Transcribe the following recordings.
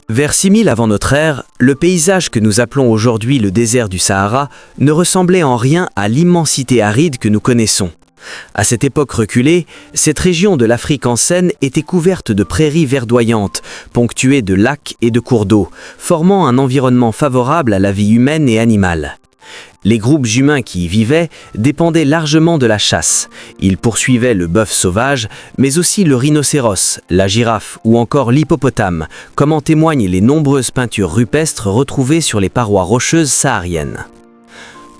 Vers 6000 avant notre ère, le paysage que nous appelons aujourd'hui le désert du Sahara ne ressemblait en rien à l'immensité aride que nous connaissons. À cette époque reculée, cette région de l'Afrique ancienne était couverte de prairies verdoyantes, ponctuées de lacs et de cours d'eau, formant un environnement favorable à la vie humaine et animale. Les groupes humains qui y vivaient dépendaient largement de la chasse. Ils poursuivaient le bœuf sauvage, mais aussi le rhinocéros, la girafe ou encore l'hippopotame, comme en témoignent les nombreuses peintures rupestres retrouvées sur les parois rocheuses sahariennes.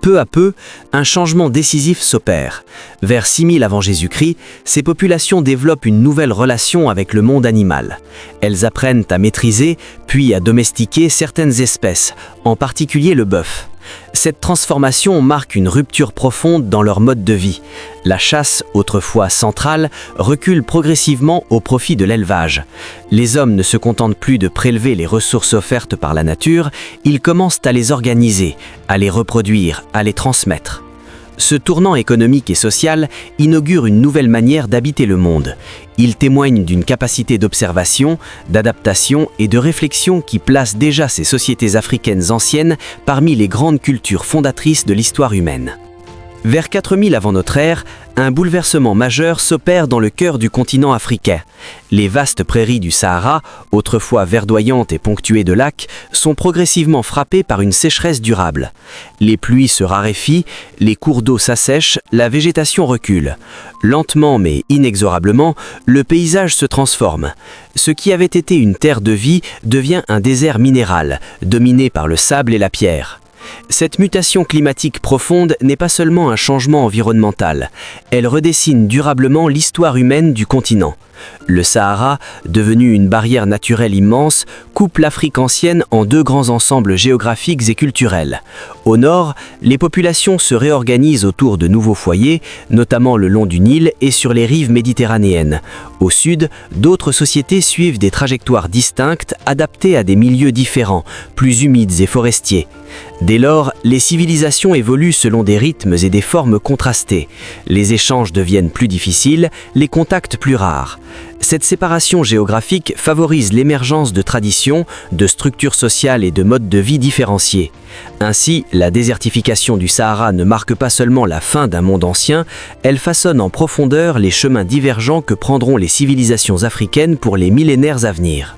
Peu à peu, un changement décisif s'opère. Vers 6000 avant Jésus-Christ, ces populations développent une nouvelle relation avec le monde animal. Elles apprennent à maîtriser, puis à domestiquer certaines espèces, en particulier le bœuf. Cette transformation marque une rupture profonde dans leur mode de vie. La chasse, autrefois centrale, recule progressivement au profit de l'élevage. Les hommes ne se contentent plus de prélever les ressources offertes par la nature, ils commencent à les organiser, à les reproduire, à les transmettre. Ce tournant économique et social inaugure une nouvelle manière d'habiter le monde. Il témoigne d'une capacité d'observation, d'adaptation et de réflexion qui place déjà ces sociétés africaines anciennes parmi les grandes cultures fondatrices de l'histoire humaine. Vers 4000 avant notre ère, un bouleversement majeur s'opère dans le cœur du continent africain. Les vastes prairies du Sahara, autrefois verdoyantes et ponctuées de lacs, sont progressivement frappées par une sécheresse durable. Les pluies se raréfient, les cours d'eau s'assèchent, la végétation recule. Lentement mais inexorablement, le paysage se transforme. Ce qui avait été une terre de vie devient un désert minéral, dominé par le sable et la pierre. Cette mutation climatique profonde n'est pas seulement un changement environnemental, elle redessine durablement l'histoire humaine du continent. Le Sahara, devenu une barrière naturelle immense, coupe l'Afrique ancienne en deux grands ensembles géographiques et culturels. Au nord, les populations se réorganisent autour de nouveaux foyers, notamment le long du Nil et sur les rives méditerranéennes. Au sud, d'autres sociétés suivent des trajectoires distinctes, adaptées à des milieux différents, plus humides et forestiers. Dès lors, les civilisations évoluent selon des rythmes et des formes contrastées. Les échanges deviennent plus difficiles, les contacts plus rares. Cette séparation géographique favorise l'émergence de traditions, de structures sociales et de modes de vie différenciés. Ainsi, la désertification du Sahara ne marque pas seulement la fin d'un monde ancien, elle façonne en profondeur les chemins divergents que prendront les civilisations africaines pour les millénaires à venir.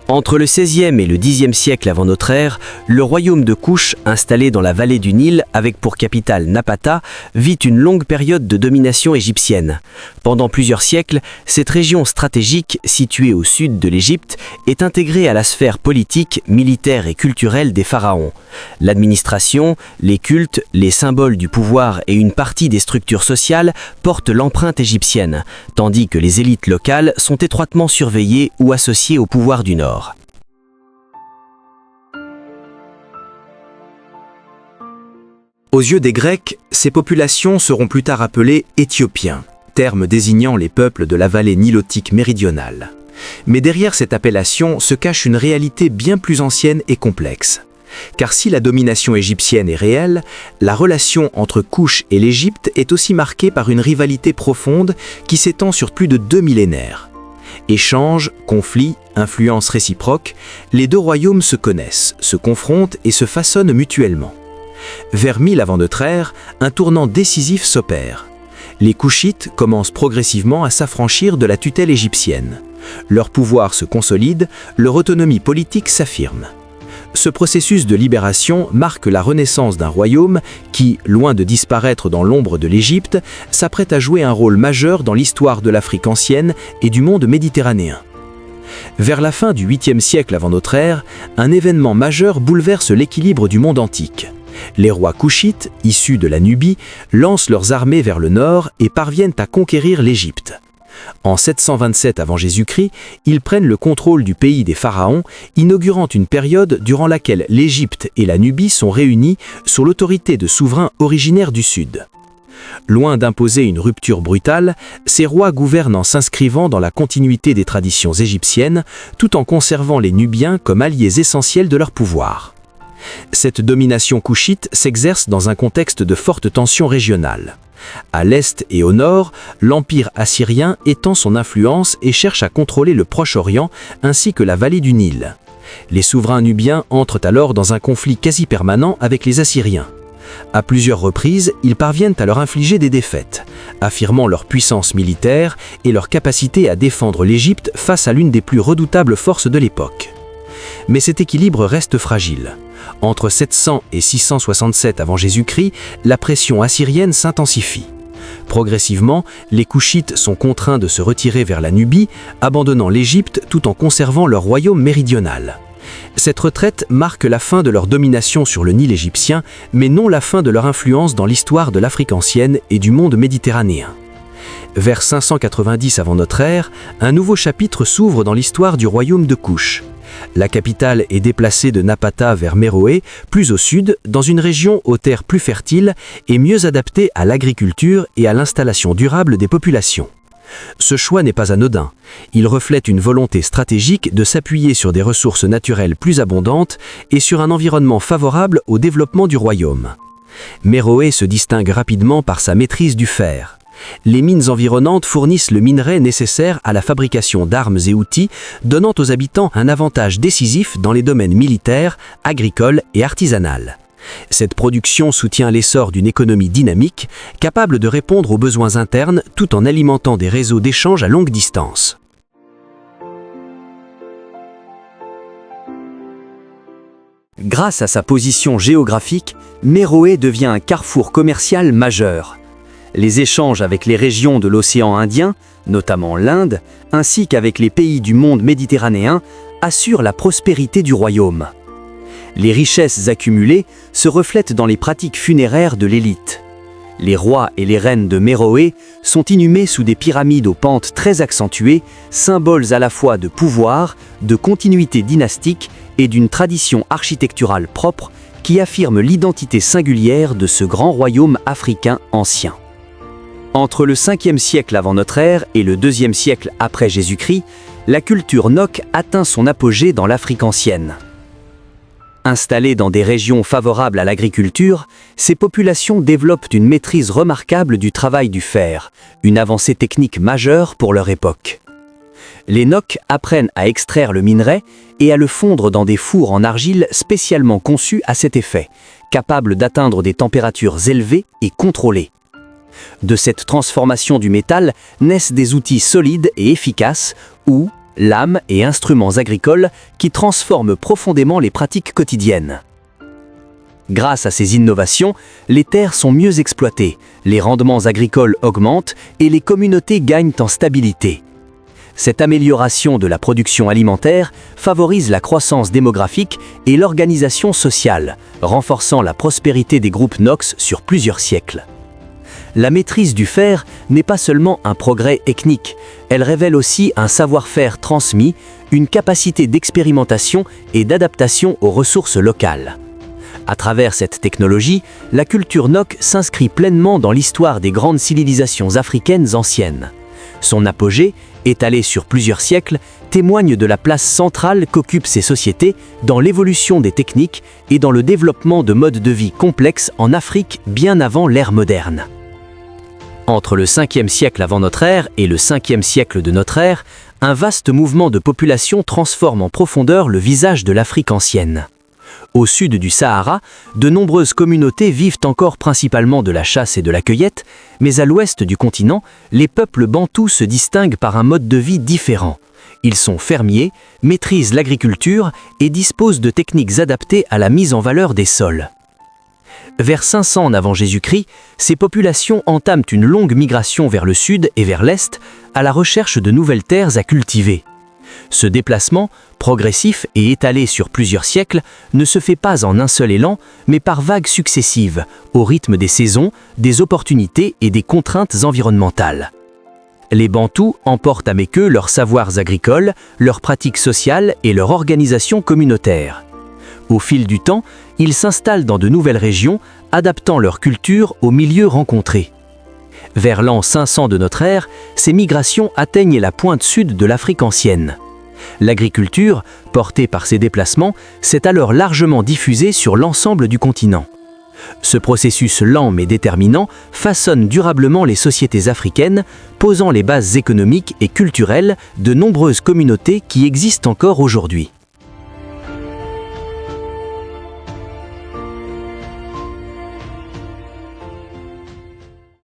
Entre le XVIe et le Xe siècle avant notre ère, le royaume de Kouch, installé dans la vallée du Nil avec pour capitale Napata, vit une longue période de domination égyptienne. Pendant plusieurs siècles, cette région stratégique, située au sud de l'Égypte, est intégrée à la sphère politique, militaire et culturelle des pharaons. L'administration, les cultes, les symboles du pouvoir et une partie des structures sociales portent l'empreinte égyptienne, tandis que les élites locales sont étroitement surveillées ou associées au pouvoir du Nord. Aux yeux des Grecs, ces populations seront plus tard appelées Éthiopiens, terme désignant les peuples de la vallée nilotique méridionale. Mais derrière cette appellation se cache une réalité bien plus ancienne et complexe. Car si la domination égyptienne est réelle, la relation entre Kouch et l'Égypte est aussi marquée par une rivalité profonde qui s'étend sur plus de 2 millénaires. Échanges, conflits, influences réciproques, les deux royaumes se connaissent, se confrontent et se façonnent mutuellement. Vers 1000 avant notre ère, un tournant décisif s'opère. Les Kouchites commencent progressivement à s'affranchir de la tutelle égyptienne. Leur pouvoir se consolide, leur autonomie politique s'affirme. Ce processus de libération marque la renaissance d'un royaume qui, loin de disparaître dans l'ombre de l'Égypte, s'apprête à jouer un rôle majeur dans l'histoire de l'Afrique ancienne et du monde méditerranéen. Vers la fin du 8e siècle avant notre ère, un événement majeur bouleverse l'équilibre du monde antique. Les rois Kouchites, issus de la Nubie, lancent leurs armées vers le nord et parviennent à conquérir l'Égypte. En 727 avant Jésus-Christ, ils prennent le contrôle du pays des pharaons, inaugurant une période durant laquelle l'Égypte et la Nubie sont réunies sous l'autorité de souverains originaires du sud. Loin d'imposer une rupture brutale, ces rois gouvernent en s'inscrivant dans la continuité des traditions égyptiennes, tout en conservant les Nubiens comme alliés essentiels de leur pouvoir. Cette domination kouchite s'exerce dans un contexte de forte tension régionale. À l'est et au nord, l'empire assyrien étend son influence et cherche à contrôler le Proche-Orient ainsi que la vallée du Nil. Les souverains nubiens entrent alors dans un conflit quasi permanent avec les Assyriens. À plusieurs reprises, ils parviennent à leur infliger des défaites, affirmant leur puissance militaire et leur capacité à défendre l'Égypte face à l'une des plus redoutables forces de l'époque. Mais cet équilibre reste fragile. Entre 700 et 667 avant Jésus-Christ, la pression assyrienne s'intensifie. Progressivement, les Koushites sont contraints de se retirer vers la Nubie, abandonnant l'Égypte tout en conservant leur royaume méridional. Cette retraite marque la fin de leur domination sur le Nil égyptien, mais non la fin de leur influence dans l'histoire de l'Afrique ancienne et du monde méditerranéen. Vers 590 avant notre ère, un nouveau chapitre s'ouvre dans l'histoire du royaume de Kouch. La capitale est déplacée de Napata vers Méroé, plus au sud, dans une région aux terres plus fertiles et mieux adaptée à l'agriculture et à l'installation durable des populations. Ce choix n'est pas anodin. Il reflète une volonté stratégique de s'appuyer sur des ressources naturelles plus abondantes et sur un environnement favorable au développement du royaume. Méroé se distingue rapidement par sa maîtrise du fer. Les mines environnantes fournissent le minerai nécessaire à la fabrication d'armes et outils, donnant aux habitants un avantage décisif dans les domaines militaires, agricoles et artisanaux. Cette production soutient l'essor d'une économie dynamique, capable de répondre aux besoins internes tout en alimentant des réseaux d'échanges à longue distance. Grâce à sa position géographique, Méroé devient un carrefour commercial majeur. Les échanges avec les régions de l'océan Indien, notamment l'Inde, ainsi qu'avec les pays du monde méditerranéen, assurent la prospérité du royaume. Les richesses accumulées se reflètent dans les pratiques funéraires de l'élite. Les rois et les reines de Méroé sont inhumés sous des pyramides aux pentes très accentuées, symboles à la fois de pouvoir, de continuité dynastique et d'une tradition architecturale propre qui affirme l'identité singulière de ce grand royaume africain ancien. Entre le 5e siècle avant notre ère et le 2e siècle après Jésus-Christ, la culture Nok atteint son apogée dans l'Afrique ancienne. Installées dans des régions favorables à l'agriculture, ces populations développent une maîtrise remarquable du travail du fer, une avancée technique majeure pour leur époque. Les Nok apprennent à extraire le minerai et à le fondre dans des fours en argile spécialement conçus à cet effet, capables d'atteindre des températures élevées et contrôlées. De cette transformation du métal naissent des outils solides et efficaces ou lames et instruments agricoles qui transforment profondément les pratiques quotidiennes. Grâce à ces innovations, les terres sont mieux exploitées, les rendements agricoles augmentent et les communautés gagnent en stabilité. Cette amélioration de la production alimentaire favorise la croissance démographique et l'organisation sociale, renforçant la prospérité des groupes Nox sur plusieurs siècles. La maîtrise du fer n'est pas seulement un progrès ethnique, elle révèle aussi un savoir-faire transmis, une capacité d'expérimentation et d'adaptation aux ressources locales. À travers cette technologie, la culture Nok s'inscrit pleinement dans l'histoire des grandes civilisations africaines anciennes. Son apogée, étalée sur plusieurs siècles, témoigne de la place centrale qu'occupent ces sociétés dans l'évolution des techniques et dans le développement de modes de vie complexes en Afrique bien avant l'ère moderne. Entre le 5e siècle avant notre ère et le 5e siècle de notre ère, un vaste mouvement de population transforme en profondeur le visage de l'Afrique ancienne. Au sud du Sahara, de nombreuses communautés vivent encore principalement de la chasse et de la cueillette, mais à l'ouest du continent, les peuples bantous se distinguent par un mode de vie différent. Ils sont fermiers, maîtrisent l'agriculture et disposent de techniques adaptées à la mise en valeur des sols. Vers 500 avant Jésus-Christ, ces populations entament une longue migration vers le sud et vers l'est, à la recherche de nouvelles terres à cultiver. Ce déplacement, progressif et étalé sur plusieurs siècles, ne se fait pas en un seul élan, mais par vagues successives, au rythme des saisons, des opportunités et des contraintes environnementales. Les Bantous emportent avec eux leurs savoirs agricoles, leurs pratiques sociales et leur organisation communautaire. Au fil du temps, ils s'installent dans de nouvelles régions, adaptant leur culture aux milieux rencontrés. Vers l'an 500 de notre ère, ces migrations atteignent la pointe sud de l'Afrique ancienne. L'agriculture, portée par ces déplacements, s'est alors largement diffusée sur l'ensemble du continent. Ce processus lent mais déterminant façonne durablement les sociétés africaines, posant les bases économiques et culturelles de nombreuses communautés qui existent encore aujourd'hui.